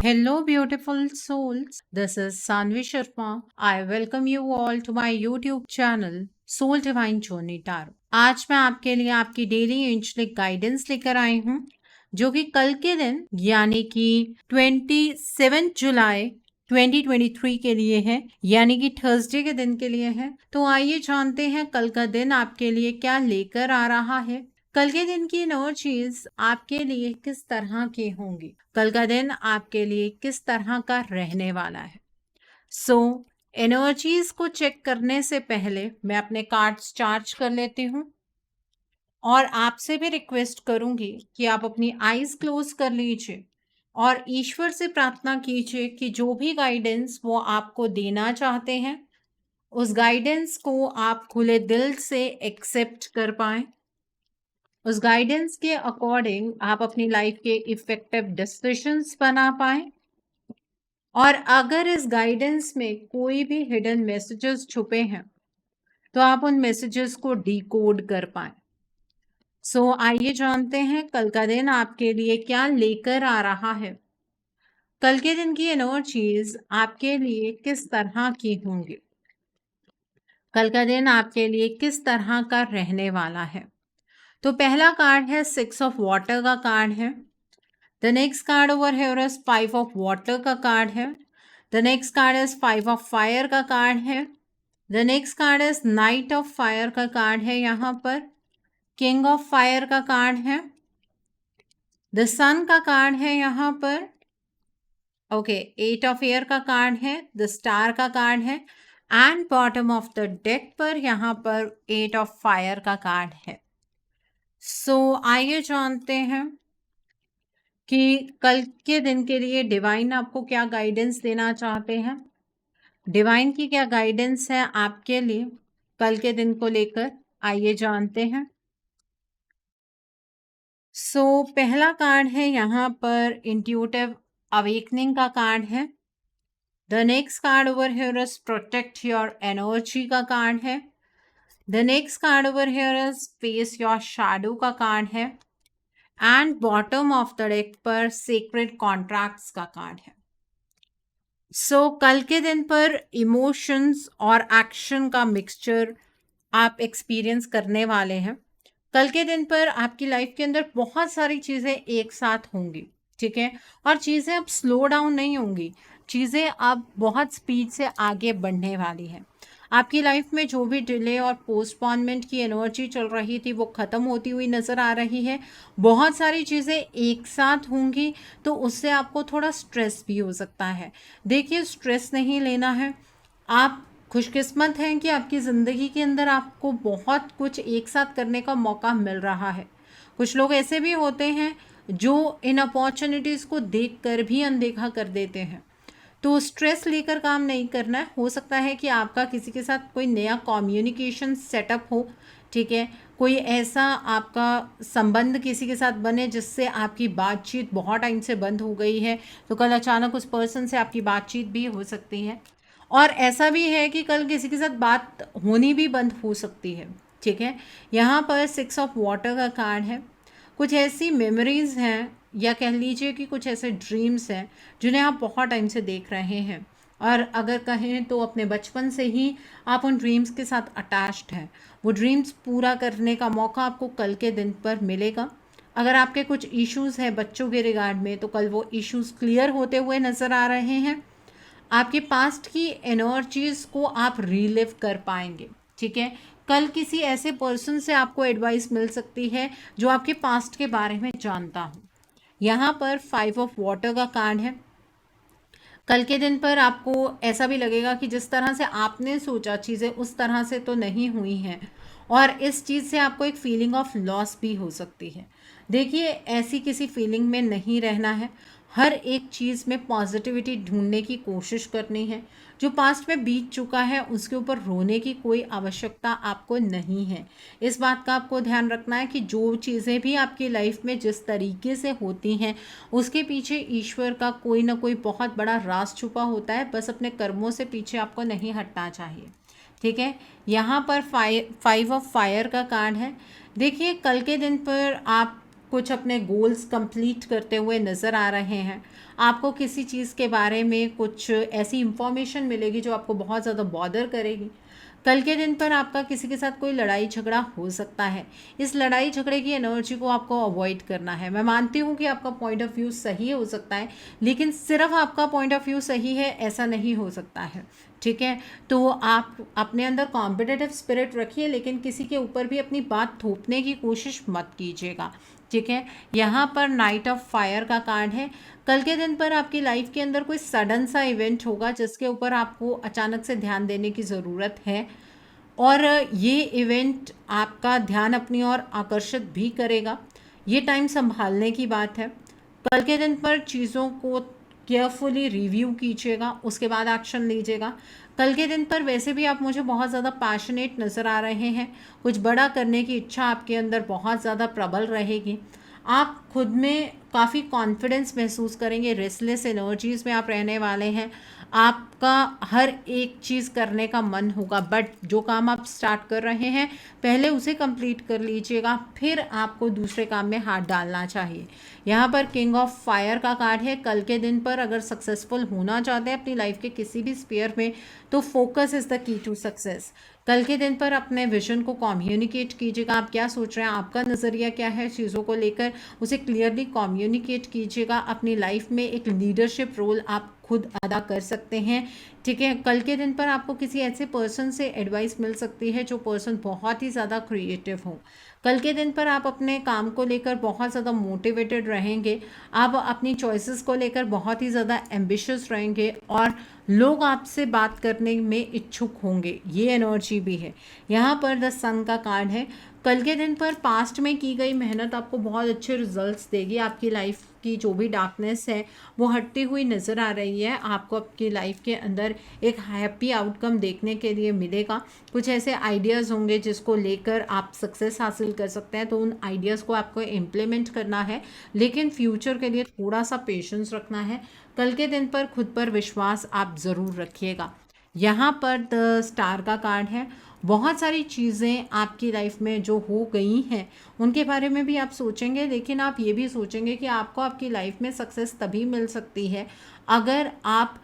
Hello, beautiful souls. This is Sanvi Sharma. I welcome you all to my YouTube channel, Soul Divine Journey Tarot. आज मैं आपके लिए आपकी daily angelic guidance लेकर आई हूँ, जो कि कल के दिन यानी कि 27 जुलाई 2023 के लिए है, यानी कि थर्सडे के दिन के लिए है। तो आइए जानते हैं कल का दिन आपके लिए क्या लेकर आ रहा है। कल के दिन की एनर्जीज आपके लिए किस तरह की होंगी, कल का दिन आपके लिए किस तरह का रहने वाला है। एनर्जीज को चेक करने से पहले मैं अपने कार्ड्स चार्ज कर लेती हूँ और आपसे भी रिक्वेस्ट करूंगी कि आप अपनी आईज क्लोज कर लीजिए और ईश्वर से प्रार्थना कीजिए कि जो भी गाइडेंस वो आपको देना चाहते हैं उस गाइडेंस को आप खुले दिल से एक्सेप्ट कर पाएं। उस गाइडेंस के अकॉर्डिंग आप अपनी लाइफ के इफेक्टिव डिसीजंस बना पाए और अगर इस गाइडेंस में कोई भी हिडन मैसेजेस छुपे हैं तो आप उन मैसेजेस को डिकोड कर पाए। आइए जानते हैं कल का दिन आपके लिए क्या लेकर आ रहा है। कल के दिन की एनर्जीज आपके लिए किस तरह की होंगी, कल का दिन आपके लिए किस तरह का रहने वाला है। तो पहला कार्ड है 6 ऑफ वाटर का कार्ड है। The next card over here is 5 of water का कार्ड है। The next card is 5 of fire का कार्ड है। The next card is night of fire का कार्ड है, यहाँ पर किंग ऑफ फायर का कार्ड है। द सन का कार्ड है यहाँ पर, ओके 8 ऑफ एयर का कार्ड है। द स्टार का कार्ड है and bottom of the deck पर यहाँ पर 8 ऑफ फायर का कार्ड है। आइए जानते हैं कि कल के दिन के लिए डिवाइन आपको क्या गाइडेंस देना चाहते हैं। डिवाइन की क्या गाइडेंस है आपके लिए कल के दिन को लेकर, आइए जानते हैं। पहला कार्ड है यहाँ पर इंट्यूटिव अवेकनिंग का कार्ड है। The next card over here is protect your energy का कार्ड है। The next card over here is face your shadow का कार्ड है and bottom of the deck पर सीक्रेट कॉन्ट्रैक्ट्स का कार्ड है। कल के दिन पर इमोशंस और एक्शन का मिक्सचर आप एक्सपीरियंस करने वाले हैं। कल के दिन पर आपकी लाइफ के अंदर बहुत सारी चीज़ें एक साथ होंगी, ठीक है, और चीज़ें अब स्लो डाउन नहीं होंगी, चीज़ें अब बहुत स्पीड से आगे बढ़ने वाली हैं। आपकी लाइफ में जो भी डिले और पोस्टपोनमेंट की एनर्जी चल रही थी वो ख़त्म होती हुई नज़र आ रही है। बहुत सारी चीज़ें एक साथ होंगी तो उससे आपको थोड़ा स्ट्रेस भी हो सकता है। देखिए, स्ट्रेस नहीं लेना है। आप खुशकिस्मत हैं कि आपकी ज़िंदगी के अंदर आपको बहुत कुछ एक साथ करने का मौका मिल रहा है। कुछ लोग ऐसे भी होते हैं जो इन अपॉर्चुनिटीज़ को देखकर भी अनदेखा कर देते हैं। तो स्ट्रेस लेकर काम नहीं करना है। हो सकता है कि आपका किसी के साथ कोई नया कम्युनिकेशन सेटअप हो, ठीक है, कोई ऐसा आपका संबंध किसी के साथ बने जिससे आपकी बातचीत बहुत टाइम से बंद हो गई है, तो कल अचानक उस पर्सन से आपकी बातचीत भी हो सकती है। और ऐसा भी है कि कल किसी के साथ बात होनी भी बंद हो सकती है, ठीक है। यहाँ पर 6 ऑफ वाटर का कार्ड है। कुछ ऐसी मेमोरीज़ हैं या कह लीजिए कि कुछ ऐसे ड्रीम्स हैं जिन्हें आप बहुत टाइम से देख रहे हैं और अगर कहें तो अपने बचपन से ही आप उन ड्रीम्स के साथ अटैच्ड हैं। वो ड्रीम्स पूरा करने का मौका आपको कल के दिन पर मिलेगा। अगर आपके कुछ इश्यूज़ हैं बच्चों के रिगार्ड में तो कल वो इश्यूज़ क्लियर होते हुए नज़र आ रहे हैं। आपके पास्ट की एनर्जीज को आप रीलिव कर पाएंगे, ठीक है। कल किसी ऐसे पर्सन से आपको एडवाइस मिल सकती है जो आपके पास्ट के बारे में जानता हो। यहाँ पर 5 ऑफ वाटर का कार्ड है। कल के दिन पर आपको ऐसा भी लगेगा कि जिस तरह से आपने सोचा चीज़ें उस तरह से तो नहीं हुई हैं और इस चीज़ से आपको एक फीलिंग ऑफ लॉस भी हो सकती है। देखिए, ऐसी किसी फीलिंग में नहीं रहना है। हर एक चीज़ में पॉजिटिविटी ढूंढने की कोशिश करनी है। जो पास्ट में बीत चुका है उसके ऊपर रोने की कोई आवश्यकता आपको नहीं है। इस बात का आपको ध्यान रखना है कि जो चीज़ें भी आपकी लाइफ में जिस तरीके से होती हैं उसके पीछे ईश्वर का कोई ना कोई बहुत बड़ा राज छुपा होता है। बस अपने कर्मों से पीछे आपको नहीं हटना चाहिए, ठीक है। यहाँ पर 5 ऑफ फायर का कार्ड है। देखिए, कल के दिन पर आप कुछ अपने गोल्स कंप्लीट करते हुए नज़र आ रहे हैं। आपको किसी चीज़ के बारे में कुछ ऐसी इंफॉर्मेशन मिलेगी जो आपको बहुत ज़्यादा बॉदर करेगी। कल के दिन पर आपका किसी के साथ कोई लड़ाई झगड़ा हो सकता है। इस लड़ाई झगड़े की एनर्जी को आपको अवॉइड करना है। मैं मानती हूँ कि आपका पॉइंट ऑफ व्यू सही हो सकता है, लेकिन सिर्फ आपका पॉइंट ऑफ व्यू सही है ऐसा नहीं हो सकता है, ठीक है। तो आप अपने अंदर कॉम्पिटिटिव स्पिरिट रखिए, लेकिन किसी के ऊपर भी अपनी बात थोपने की कोशिश मत कीजिएगा, ठीक है। यहाँ पर नाइट ऑफ फायर का कार्ड है। कल के दिन पर आपकी लाइफ के अंदर कोई सडन सा इवेंट होगा जिसके ऊपर आपको अचानक से ध्यान देने की ज़रूरत है, और ये इवेंट आपका ध्यान अपनी ओर आकर्षित भी करेगा। ये टाइम संभालने की बात है। कल के दिन पर चीज़ों को केयरफुली रिव्यू कीजिएगा, उसके बाद एक्शन लीजिएगा। कल के दिन पर वैसे भी आप मुझे बहुत ज़्यादा पैशनेट नज़र आ रहे हैं। कुछ बड़ा करने की इच्छा आपके अंदर बहुत ज़्यादा प्रबल रहेगी। आप खुद में काफ़ी कॉन्फिडेंस महसूस करेंगे। रेस्टलेस एनर्जीज़ में आप रहने वाले हैं। आपका हर एक चीज़ करने का मन होगा, बट जो काम आप स्टार्ट कर रहे हैं पहले उसे कंप्लीट कर लीजिएगा, फिर आपको दूसरे काम में हाथ डालना चाहिए। यहाँ पर किंग ऑफ फायर का कार्ड है। कल के दिन पर अगर सक्सेसफुल होना चाहते हैं अपनी लाइफ के किसी भी स्फीयर में, तो focus is the key to success. कल के दिन पर अपने विजन को कम्युनिकेट कीजिएगा। आप क्या सोच रहे हैं, आपका नज़रिया क्या है चीज़ों को लेकर, उसे क्लियरली कम्युनिकेट कीजिएगा। अपनी लाइफ में एक लीडरशिप रोल आप खुद अदा कर सकते हैं, ठीक है। कल के दिन पर आपको किसी ऐसे पर्सन से एडवाइस मिल सकती है जो पर्सन बहुत ही ज़्यादा क्रिएटिव हो। कल के दिन पर आप अपने काम को लेकर बहुत ज़्यादा मोटिवेटेड रहेंगे। आप अपनी चॉइसेस को लेकर बहुत ही ज़्यादा एम्बिशियस रहेंगे, और लोग आपसे बात करने में इच्छुक होंगे, ये एनर्जी भी है। यहाँ पर द सन का कार्ड है। कल के दिन पर पास्ट में की गई मेहनत आपको बहुत अच्छे रिजल्ट्स देगी। आपकी लाइफ की जो भी डार्कनेस है वो हटती हुई नज़र आ रही है। आपको आपकी लाइफ के अंदर एक हैप्पी आउटकम देखने के लिए मिलेगा। कुछ ऐसे आइडियाज़ होंगे जिसको लेकर आप सक्सेस हासिल कर सकते हैं, तो उन आइडियाज़ को आपको इम्प्लीमेंट करना है, लेकिन फ्यूचर के लिए थोड़ा सा पेशेंस रखना है। कल के दिन पर खुद पर विश्वास आप ज़रूर रखिएगा। यहाँ पर द स्टार का कार्ड है। बहुत सारी चीज़ें आपकी लाइफ में जो हो गई हैं उनके बारे में भी आप सोचेंगे, लेकिन आप ये भी सोचेंगे कि आपको आपकी लाइफ में सक्सेस तभी मिल सकती है अगर आप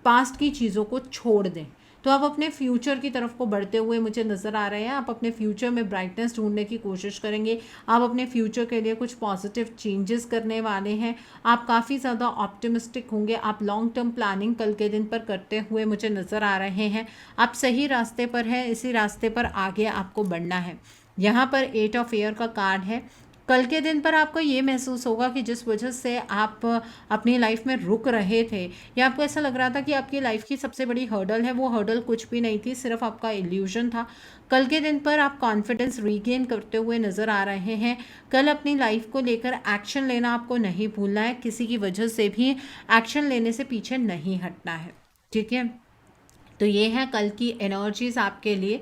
पास्ट की चीज़ों को छोड़ दें। तो आप अपने फ्यूचर की तरफ को बढ़ते हुए मुझे नज़र आ रहे हैं। आप अपने फ्यूचर में ब्राइटनेस ढूंढने की कोशिश करेंगे। आप अपने फ्यूचर के लिए कुछ पॉजिटिव चेंजेस करने वाले हैं। आप काफ़ी ज़्यादा ऑप्टिमिस्टिक होंगे। आप लॉन्ग टर्म प्लानिंग कल के दिन पर करते हुए मुझे नज़र आ रहे हैं। आप सही रास्ते पर हैं, इसी रास्ते पर आगे आपको बढ़ना है। यहाँ पर 8 ऑफ एयर का कार्ड है। कल के दिन पर आपको ये महसूस होगा कि जिस वजह से आप अपनी लाइफ में रुक रहे थे, या आपको ऐसा लग रहा था कि आपकी लाइफ की सबसे बड़ी हर्डल है, वो हर्डल कुछ भी नहीं थी, सिर्फ आपका इल्यूजन था। कल के दिन पर आप कॉन्फिडेंस रीगेन करते हुए नज़र आ रहे हैं। कल अपनी लाइफ को लेकर एक्शन लेना आपको नहीं भूलना है। किसी की वजह से भी एक्शन लेने से पीछे नहीं हटना है, ठीक है। तो ये है कल की एनर्जीज आपके लिए।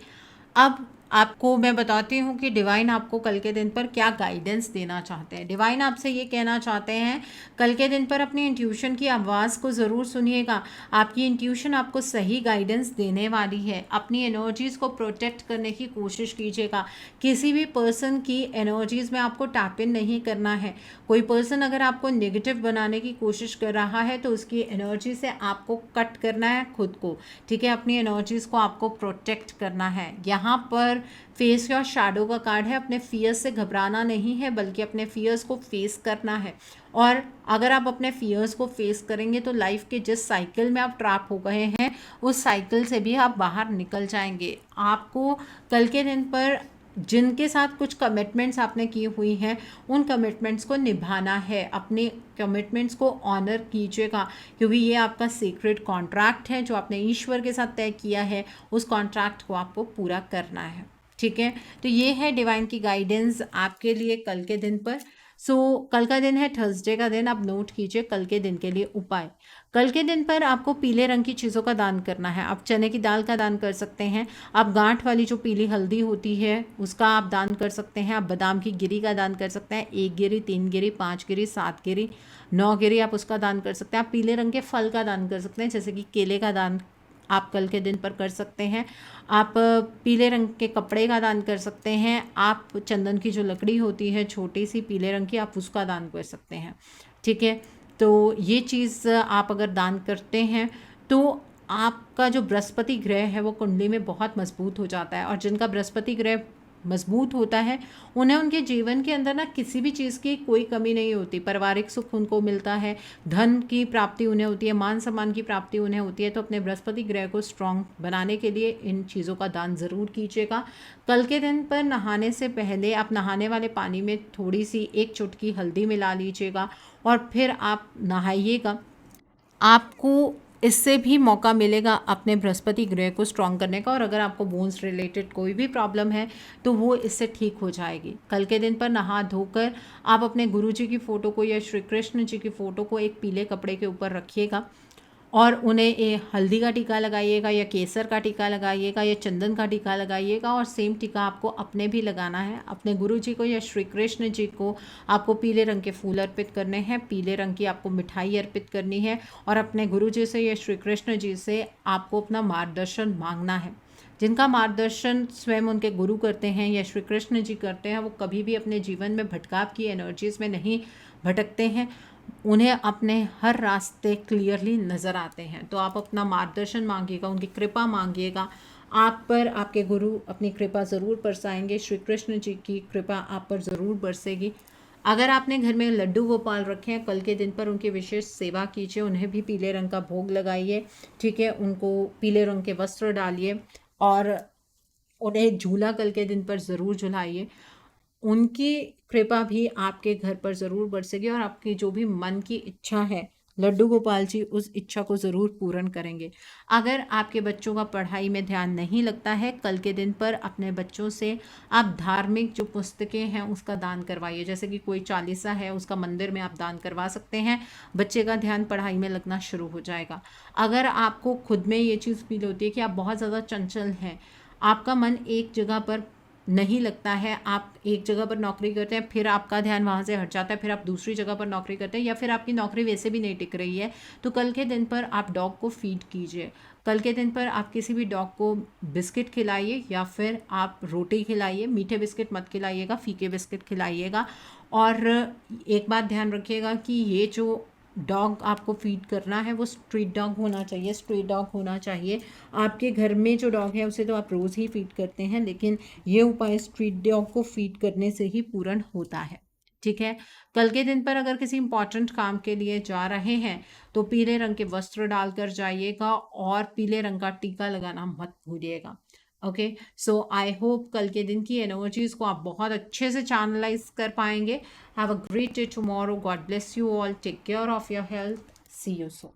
अब आपको मैं बताती हूँ कि डिवाइन आपको कल के दिन पर क्या गाइडेंस देना चाहते हैं। डिवाइन आपसे ये कहना चाहते हैं कल के दिन पर अपनी इंट्यूशन की आवाज़ को ज़रूर सुनिएगा। आपकी इंट्यूशन आपको सही गाइडेंस देने वाली है। अपनी एनर्जीज़ को प्रोटेक्ट करने की कोशिश कीजिएगा। किसी भी पर्सन की एनर्जीज़ में आपको टैप इन नहीं करना है। कोई पर्सन अगर आपको नेगेटिव बनाने की कोशिश कर रहा है तो उसकी एनर्जी से आपको कट करना है खुद को, ठीक है। अपनी एनर्जीज़ को आपको प्रोटेक्ट करना है। यहाँ पर फेस योर शैडो का कार्ड है। अपने फियर्स से घबराना नहीं है, बल्कि अपने फियर्स को फेस करना है। और अगर आप अपने फियर्स को फेस करेंगे तो लाइफ के जिस साइकिल में आप ट्रैप हो गए हैं उस साइकिल से भी आप बाहर निकल जाएंगे। आपको कल के दिन पर जिनके साथ कुछ कमिटमेंट्स आपने की हुई हैं उन कमिटमेंट्स को निभाना है। अपने कमिटमेंट्स को ऑनर कीजिएगा, क्योंकि ये आपका सीक्रेट कॉन्ट्रैक्ट है जो आपने ईश्वर के साथ तय किया है। उस कॉन्ट्रैक्ट को आपको पूरा करना है, ठीक है। तो ये है डिवाइन की गाइडेंस आपके लिए कल के दिन पर। कल का दिन है थर्सडे का दिन। आप नोट कीजिए कल के दिन के लिए उपाय। कल के दिन पर आपको पीले रंग की चीज़ों का दान करना है। आप चने की दाल का दान कर सकते हैं। आप गांठ वाली जो पीली हल्दी होती है उसका आप दान कर सकते हैं। आप बादाम की गिरी का दान कर सकते हैं। 1 गिरी, 3 गिरी, 5 गिरी, 7 गिरी, 9 गिरी आप उसका दान कर सकते हैं। आप पीले रंग के फल का दान कर सकते हैं, जैसे कि केले का दान आप कल के दिन पर कर सकते हैं। आप पीले रंग के कपड़े का दान कर सकते हैं। आप चंदन की जो लकड़ी होती है छोटी सी पीले रंग की, आप उसका दान कर सकते हैं। ठीक है, तो ये चीज़ आप अगर दान करते हैं तो आपका जो बृहस्पति ग्रह है वो कुंडली में बहुत मजबूत हो जाता है। और जिनका बृहस्पति ग्रह मजबूत होता है उन्हें उनके जीवन के अंदर ना किसी भी चीज़ की कोई कमी नहीं होती। पारिवारिक सुख उनको मिलता है, धन की प्राप्ति उन्हें होती है, मान सम्मान की प्राप्ति उन्हें होती है। तो अपने बृहस्पति ग्रह को स्ट्रांग बनाने के लिए इन चीज़ों का दान ज़रूर कीजिएगा। कल के दिन पर नहाने से पहले आप नहाने वाले पानी में थोड़ी सी 1 चुटकी हल्दी मिला लीजिएगा और फिर आप नहाइएगा। आपको इससे भी मौका मिलेगा अपने बृहस्पति ग्रह को स्ट्रॉन्ग करने का। और अगर आपको बोन्स रिलेटेड कोई भी प्रॉब्लम है तो वो इससे ठीक हो जाएगी। कल के दिन पर नहा धोकर आप अपने गुरु जी की फ़ोटो को या श्री कृष्ण जी की फ़ोटो को एक पीले कपड़े के ऊपर रखिएगा और उन्हें हल्दी का टीका लगाइएगा या केसर का टीका लगाइएगा या चंदन का टीका लगाइएगा। और सेम टीका आपको अपने भी लगाना है। अपने गुरु जी को या श्री कृष्ण जी को आपको पीले रंग के फूल अर्पित करने हैं, पीले रंग की आपको मिठाई अर्पित करनी है और अपने गुरु जी से या श्री कृष्ण जी से आपको अपना मार्गदर्शन मांगना है। जिनका मार्गदर्शन स्वयं उनके गुरु करते हैं या श्री कृष्ण जी करते हैं, वो कभी भी अपने जीवन में भटकाव की एनर्जीज़ में नहीं भटकते हैं। उन्हें अपने हर रास्ते क्लियरली नज़र आते हैं। तो आप अपना मार्गदर्शन मांगिएगा, उनकी कृपा मांगिएगा। आप पर आपके गुरु अपनी कृपा ज़रूर बरसाएंगे। श्री कृष्ण जी की कृपा आप पर ज़रूर बरसेगी। अगर आपने घर में लड्डू गोपाल रखे हैं, कल के दिन पर उनकी विशेष सेवा कीजिए, उन्हें भी पीले रंग का भोग लगाइए। ठीक है, उनको पीले रंग के वस्त्र डालिए और उन्हें झूला कल के दिन पर ज़रूर झुलाइए। उनकी कृपा भी आपके घर पर ज़रूर बरसेगी और आपकी जो भी मन की इच्छा है लड्डू गोपाल जी उस इच्छा को ज़रूर पूर्ण करेंगे। अगर आपके बच्चों का पढ़ाई में ध्यान नहीं लगता है, कल के दिन पर अपने बच्चों से आप धार्मिक जो पुस्तकें हैं उसका दान करवाइए। जैसे कि कोई चालीसा है उसका मंदिर में आप दान करवा सकते हैं। बच्चे का ध्यान पढ़ाई में लगना शुरू हो जाएगा। अगर आपको खुद में ये चीज़ फील होती है कि आप बहुत ज़्यादा चंचल हैं, आपका मन एक जगह पर नहीं लगता है, आप एक जगह पर नौकरी करते हैं फिर आपका ध्यान वहाँ से हट जाता है, फिर आप दूसरी जगह पर नौकरी करते हैं या फिर आपकी नौकरी वैसे भी नहीं टिक रही है, तो कल के दिन पर आप डॉग को फीड कीजिए। कल के दिन पर आप किसी भी डॉग को बिस्किट खिलाइए या फिर आप रोटी खिलाइए। मीठे बिस्किट मत खिलाइएगा, फीके बिस्किट खिलाइएगा। और एक बात ध्यान रखिएगा कि ये जो डॉग आपको फीड करना है वो स्ट्रीट डॉग होना चाहिए, स्ट्रीट डॉग होना चाहिए। आपके घर में जो डॉग है उसे तो आप रोज़ ही फीड करते हैं, लेकिन ये उपाय स्ट्रीट डॉग को फीड करने से ही पूर्ण होता है। ठीक है, कल के दिन पर अगर किसी इंपॉर्टेंट काम के लिए जा रहे हैं तो पीले रंग के वस्त्र डालकर जाइएगा और पीले रंग का टीका लगाना मत भूलिएगा। ओके, सो आई होप कल के दिन की एनर्जीज को आप बहुत अच्छे से चैनलाइज कर पाएंगे। Have a great day tomorrow. God bless you all. Take care of your health. See you soon.